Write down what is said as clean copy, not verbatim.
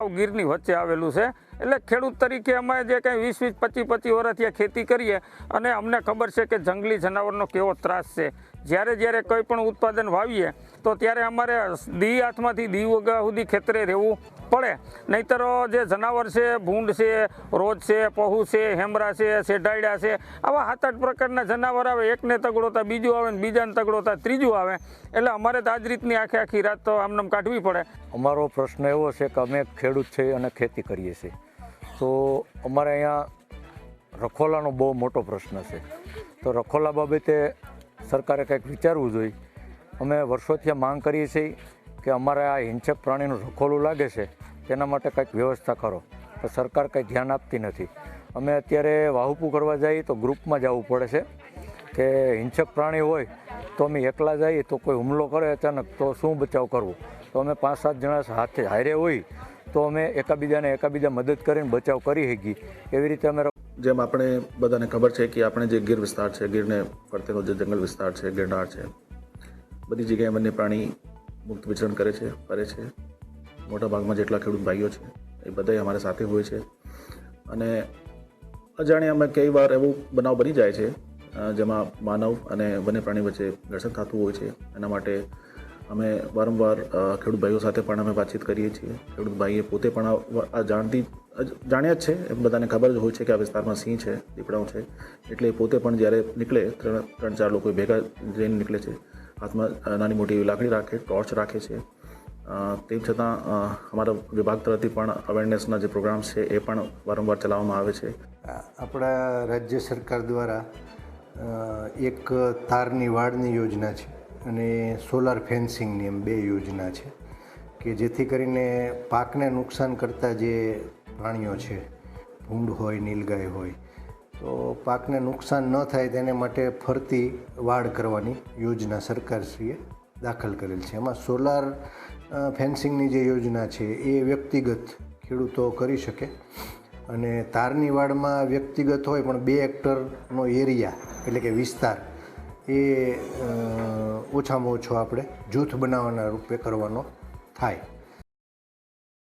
સાવ ગીરની વચ્ચે આવેલું છે. એટલે ખેડૂત તરીકે અમે જે કંઈ 20-25 વર્ષથી ખેતી કરીએ અને અમને ખબર છે કે જંગલી જનાવરનો કેવો ત્રાસ છે. જ્યારે કોઈ પણ ઉત્પાદન વાવીએ તો ત્યારે અમારે દી હાથમાંથી દી વગા સુધી ખેતરે રહેવું પડે. નહીંતર જે જનાવર છે, ભૂંડ છે, રોજ છે, પહુ છે, હેમરા છે, શેઢાયડા છે, આવા 7-8 પ્રકારના જનાવર આવે. એકને તગડોતા બીજું આવે ને બીજાને તગડોતા ત્રીજું આવે. એટલે અમારે તો આ જ રીતની આખી રાત તો આમનામ કાઢવી પડે. અમારો પ્રશ્ન એવો છે કે અમે ખેડૂત છીએ અને ખેતી કરીએ છીએ, તો અમારે અહીંયા રખોલાનો બહુ મોટો પ્રશ્ન છે. તો રખોલા બાબતે સરકારે કંઈક વિચારવું જોઈએ. અમે વર્ષોથી માંગ કરીએ છીએ કે અમારે આ હિંસક પ્રાણીનું રખોલું લાગે છે તેના માટે કંઈક વ્યવસ્થા કરો, તો સરકાર કંઈ ધ્યાન આપતી નથી. અમે અત્યારે વાહુપું કરવા જઈએ તો ગ્રુપમાં જવું પડે છે કે હિંસક પ્રાણી હોય તો અમે એકલા જઈએ તો કોઈ હુમલો કરે અચાનક તો શું બચાવ કરવો. તો અમે 5-7 જણા સાથે હારે હોય તો અમે એકાબીજા મદદ કરીને બચાવ કરી શકીએ. એવી રીતે અમે જેમ આપણે બધાને ખબર છે કે આપણે જે ગીર વિસ્તાર છે, ગીરને ફરતેનો જે જંગલ વિસ્તાર છે, ગિરનાર છે, બધી જગ્યાએ વન્ય પ્રાણી મુક્ત વિચરણ કરે છે, ફરે છે. મોટા ભાગમાં જેટલા ખેડૂત ભાઈઓ છે એ બધા અમારી સાથે હોય છે. અને અજાણ્યામાં કઈ વાર એવું બનાવ બની જાય છે જેમાં માનવ અને વન્ય પ્રાણી વચ્ચે ઘર્ષણ થતું હોય છે. એના માટે અમે વારંવાર ખેડૂત ભાઈઓ સાથે પણ અમે વાતચીત કરીએ છીએ. ખેડૂત ભાઈએ પોતે પણ આ જાણ્યા જ છે, એમ બધાને ખબર જ હોય છે કે આ વિસ્તારમાં સિંહ છે, દીપડાઓ છે. એટલે પોતે પણ જ્યારે નીકળે 3-4 લોકો ભેગા જઈને નીકળે છે. હાથમાં નાની મોટી એવી લાકડી રાખે, ટોર્ચ રાખે છે. તેમ છતાં અમારા વિભાગ તરફથી પણ અવેરનેસના જે પ્રોગ્રામ્સ છે એ પણ વારંવાર ચલાવવામાં આવે છે. આપણા રાજ્ય સરકાર દ્વારા એક તારની વાડની યોજના છે અને સોલાર ફેન્સિંગની એમ 2 યોજના છે કે જેથી કરીને પાકને નુકસાન કરતા જે પ્રાણીઓ છે, ભૂંડ હોય, નીલગાય હોય, તો પાકને નુકસાન ન થાય તેને માટે ફરતી વાડ કરવાની યોજના સરકારશ્રીએ દાખલ કરેલ છે. એમાં સોલાર ફેન્સિંગની જે યોજના છે એ વ્યક્તિગત ખેડૂતો કરી શકે અને તારની વાડમાં વ્યક્તિગત હોય પણ 2 હેક્ટરનો એરિયા એટલે કે વિસ્તાર એ ઓછામાં ઓછો આપણે જૂથ બનાવવાના રૂપે કરવાનો થાય.